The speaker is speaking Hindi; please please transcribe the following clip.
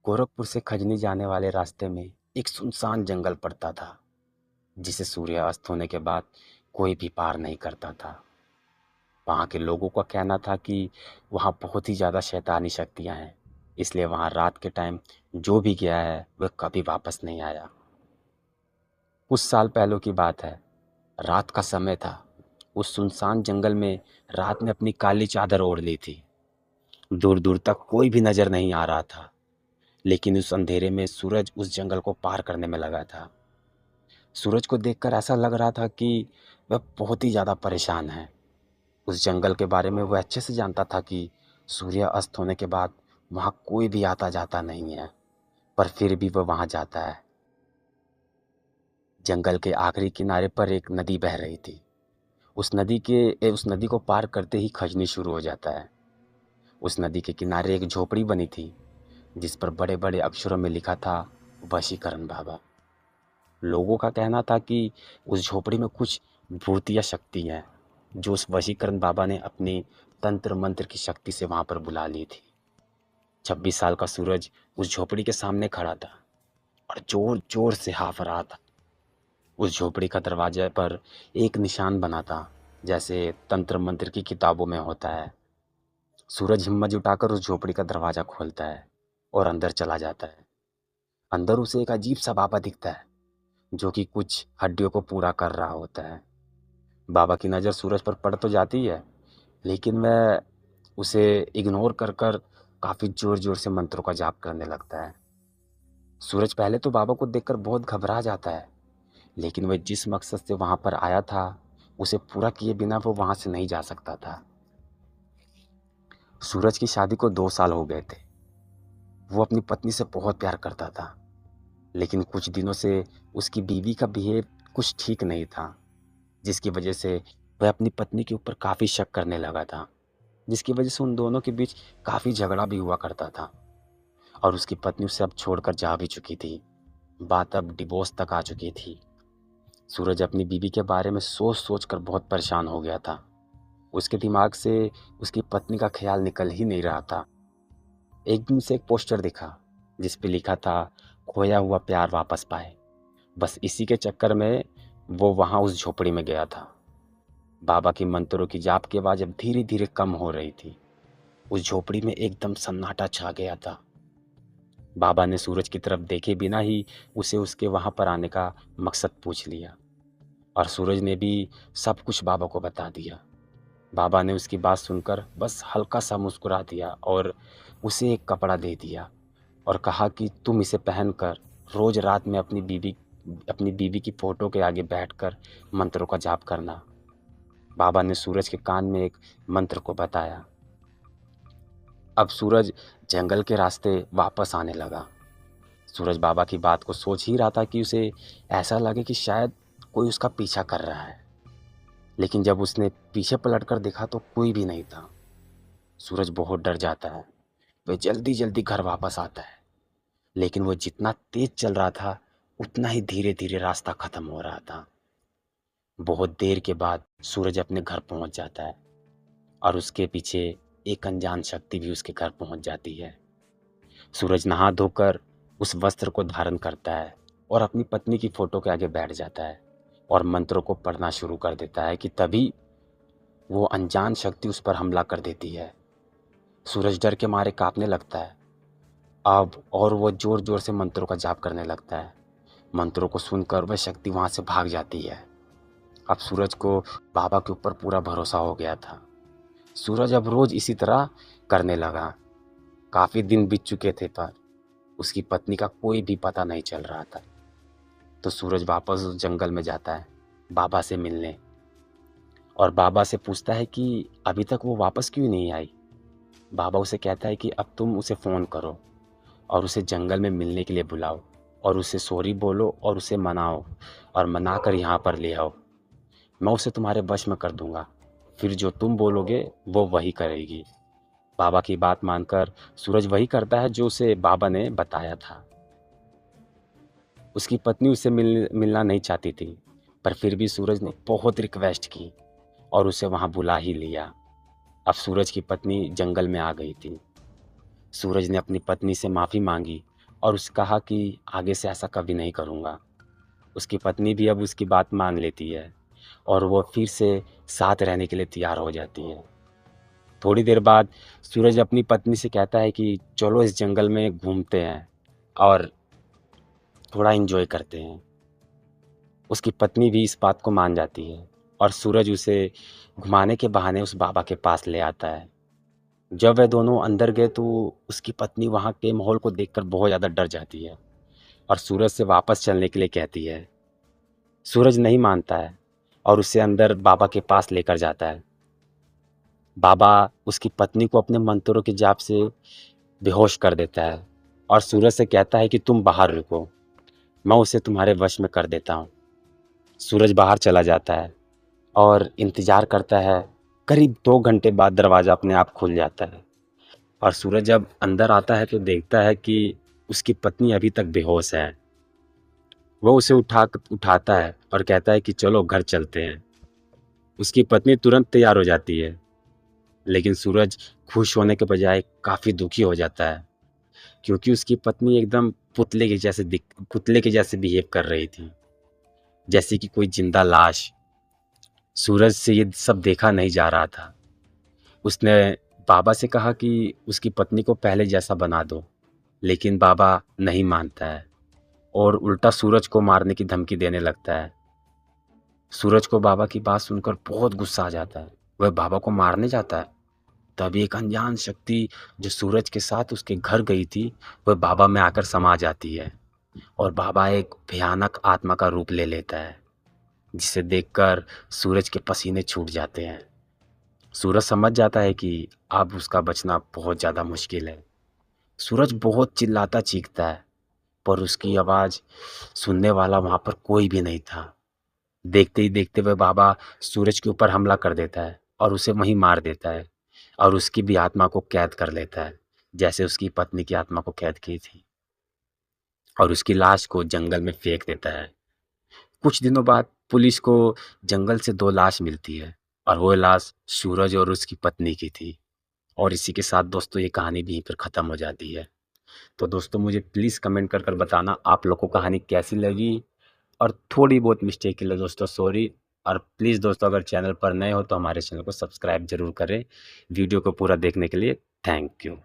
गोरखपुर से खजनी जाने वाले रास्ते में एक सुनसान जंगल पड़ता था, जिसे सूर्यास्त होने के बाद कोई भी पार नहीं करता था। वहाँ के लोगों का कहना था कि वहाँ बहुत ही ज़्यादा शैतानी शक्तियाँ हैं, इसलिए वहाँ रात के टाइम जो भी गया है वह कभी वापस नहीं आया। कुछ साल पहले की बात है, रात का समय था। उस सुनसान जंगल में रात ने अपनी काली चादर ओढ़ ली थी। दूर दूर तक कोई भी नजर नहीं आ रहा था, लेकिन उस अंधेरे में सूरज उस जंगल को पार करने में लगा था। सूरज को देखकर ऐसा लग रहा था कि वह बहुत ही ज़्यादा परेशान है। उस जंगल के बारे में वह अच्छे से जानता था कि सूर्य अस्त होने के बाद वहाँ कोई भी आता जाता नहीं है, पर फिर भी वह वहाँ जाता है। जंगल के आखिरी किनारे पर एक नदी बह रही थी। उस नदी को पार करते ही खजनी शुरू हो जाता है। उस नदी के किनारे एक झोपड़ी बनी थी, जिस पर बड़े बड़े अक्षरों में लिखा था, वशीकरण बाबा। लोगों का कहना था कि उस झोपड़ी में कुछ भूत या शक्ति है, जो उस वशीकरण बाबा ने अपनी तंत्र मंत्र की शक्ति से वहां पर बुला ली थी। 26 साल का सूरज उस झोपड़ी के सामने खड़ा था और जोर जोर से हाफ रहा था। उस झोपड़ी का दरवाजे पर एक निशान बना था, जैसे तंत्र मंत्र की किताबों में होता है। सूरज हिम्मत जुटाकर उस झोपड़ी का दरवाजा खोलता है और अंदर चला जाता है। अंदर उसे एक अजीब सा बाबा दिखता है, जो कि कुछ हड्डियों को पूरा कर रहा होता है। बाबा की नज़र सूरज पर पड़ तो जाती है, लेकिन वह उसे इग्नोर कर कर काफ़ी ज़ोर ज़ोर से मंत्रों का जाप करने लगता है। सूरज पहले तो बाबा को देखकर बहुत घबरा जाता है, लेकिन वह जिस मकसद से वहाँ पर आया था, उसे पूरा किए बिना वो वहाँ से नहीं जा सकता था। सूरज की शादी को 2 साल हो गए थे। वो अपनी पत्नी से बहुत प्यार करता था, लेकिन कुछ दिनों से उसकी बीवी का बिहेव कुछ ठीक नहीं था, जिसकी वजह से वह अपनी पत्नी के ऊपर काफ़ी शक करने लगा था, जिसकी वजह से उन दोनों के बीच काफ़ी झगड़ा भी हुआ करता था। और उसकी पत्नी उसे अब छोड़कर जा भी चुकी थी। बात अब डिवोर्स तक आ चुकी थी। सूरज अपनी बीवी के बारे में सोच सोच कर बहुत परेशान हो गया था। उसके दिमाग से उसकी पत्नी का ख्याल निकल ही नहीं रहा था। एक दिन उसे एक पोस्टर दिखा, जिस पे लिखा था, खोया हुआ प्यार वापस पाए। बस इसी के चक्कर में वो वहाँ उस झोपड़ी में गया था। बाबा की मंत्रों की जाप की आवाज़ अब धीरे धीरे कम हो रही थी। उस झोपड़ी में एकदम सन्नाटा छा गया था। बाबा ने सूरज की तरफ देखे बिना ही उसे उसके वहाँ पर आने का मकसद पूछ लिया, और सूरज ने भी सब कुछ बाबा को बता दिया। बाबा ने उसकी बात सुनकर बस हल्का सा मुस्कुरा दिया और उसे एक कपड़ा दे दिया और कहा कि तुम इसे पहनकर रोज रात में अपनी बीवी की फोटो के आगे बैठकर मंत्रों का जाप करना। बाबा ने सूरज के कान में एक मंत्र को बताया। अब सूरज जंगल के रास्ते वापस आने लगा। सूरज बाबा की बात को सोच ही रहा था कि उसे ऐसा लगे कि शायद कोई उसका पीछा कर रहा है, लेकिन जब उसने पीछे पलटकर देखा तो कोई भी नहीं था। सूरज बहुत डर जाता है। वह जल्दी जल्दी घर वापस आता है, लेकिन वो जितना तेज चल रहा था, उतना ही धीरे धीरे रास्ता खत्म हो रहा था। बहुत देर के बाद सूरज अपने घर पहुंच जाता है, और उसके पीछे एक अनजान शक्ति भी उसके घर पहुंच जाती है। सूरज नहा धोकर उस वस्त्र को धारण करता है और अपनी पत्नी की फोटो के आगे बैठ जाता है और मंत्रों को पढ़ना शुरू कर देता है कि तभी वो अनजान शक्ति उस पर हमला कर देती है। सूरज डर के मारे कांपने लगता है अब, और वो जोर जोर से मंत्रों का जाप करने लगता है। मंत्रों को सुनकर वह शक्ति वहां से भाग जाती है। अब सूरज को बाबा के ऊपर पूरा भरोसा हो गया था। सूरज अब रोज इसी तरह करने लगा। काफी दिन बीत चुके थे, पर उसकी पत्नी का कोई भी पता नहीं चल रहा था। तो सूरज वापस उस जंगल में जाता है बाबा से मिलने, और बाबा से पूछता है कि अभी तक वो वापस क्यों नहीं आई। बाबा उसे कहता है कि अब तुम उसे फ़ोन करो और उसे जंगल में मिलने के लिए बुलाओ, और उसे सॉरी बोलो और उसे मनाओ, और मना कर यहाँ पर ले आओ। मैं उसे तुम्हारे वश में कर दूंगा, फिर जो तुम बोलोगे वो वही करेगी। बाबा की बात मानकर सूरज वही करता है जो उसे बाबा ने बताया था। उसकी पत्नी उससे मिलना नहीं चाहती थी, पर फिर भी सूरज ने बहुत रिक्वेस्ट की और उसे वहाँ बुला ही लिया। अब सूरज की पत्नी जंगल में आ गई थी। सूरज ने अपनी पत्नी से माफ़ी मांगी और उसे कहा कि आगे से ऐसा कभी नहीं करूँगा। उसकी पत्नी भी अब उसकी बात मान लेती है और वो फिर से साथ रहने के लिए तैयार हो जाती है। थोड़ी देर बाद सूरज अपनी पत्नी से कहता है कि चलो इस जंगल में घूमते हैं और थोड़ा एंजॉय करते हैं। उसकी पत्नी भी इस बात को मान जाती है और सूरज उसे घुमाने के बहाने उस बाबा के पास ले आता है। जब वह दोनों अंदर गए तो उसकी पत्नी वहाँ के माहौल को देखकर बहुत ज़्यादा डर जाती है और सूरज से वापस चलने के लिए कहती है। सूरज नहीं मानता है और उसे अंदर बाबा के पास लेकर जाता है। बाबा उसकी पत्नी को अपने मंत्रों के जाप से बेहोश कर देता है और सूरज से कहता है कि तुम बाहर रुको, मैं उसे तुम्हारे वश में कर देता हूँ। सूरज बाहर चला जाता है और इंतज़ार करता है। करीब 2 घंटे बाद दरवाज़ा अपने आप खुल जाता है और सूरज जब अंदर आता है तो देखता है कि उसकी पत्नी अभी तक बेहोश है। वो उसे उठाता है और कहता है कि चलो घर चलते हैं। उसकी पत्नी तुरंत तैयार हो जाती है, लेकिन सूरज खुश होने के बजाय काफ़ी दुखी हो जाता है क्योंकि उसकी पत्नी एकदम पुतले के जैसे बिहेव कर रही थी, जैसे कि कोई जिंदा लाश। सूरज से ये सब देखा नहीं जा रहा था। उसने बाबा से कहा कि उसकी पत्नी को पहले जैसा बना दो, लेकिन बाबा नहीं मानता है और उल्टा सूरज को मारने की धमकी देने लगता है। सूरज को बाबा की बात सुनकर बहुत गुस्सा आ जाता है। वह बाबा को मारने जाता है। तभी एक अनजान शक्ति जो सूरज के साथ उसके घर गई थी, वह बाबा में आकर समा जाती है और बाबा एक भयानक आत्मा का रूप ले लेता है, जिसे देखकर सूरज के पसीने छूट जाते हैं। सूरज समझ जाता है कि अब उसका बचना बहुत ज़्यादा मुश्किल है। सूरज बहुत चिल्लाता चीखता है, पर उसकी आवाज़ सुनने वाला वहाँ पर कोई भी नहीं था। देखते ही देखते वह बाबा सूरज के ऊपर हमला कर देता है और उसे वहीं मार देता है और उसकी भी आत्मा को कैद कर लेता है, जैसे उसकी पत्नी की आत्मा को कैद की थी, और उसकी लाश को जंगल में फेंक देता है। कुछ दिनों बाद पुलिस को जंगल से 2 लाश मिलती है और वो लाश सूरज और उसकी पत्नी की थी। और इसी के साथ दोस्तों ये कहानी भी यहीं पर ख़त्म हो जाती है। तो दोस्तों मुझे प्लीज़ कमेंट कर कर बताना आप लोग को कहानी कैसी लगी, और थोड़ी बहुत मिस्टेक के लिए दोस्तों सॉरी। और प्लीज़ दोस्तों अगर चैनल पर नए हो तो हमारे चैनल को सब्सक्राइब ज़रूर करें। वीडियो को पूरा देखने के लिए थैंक यू।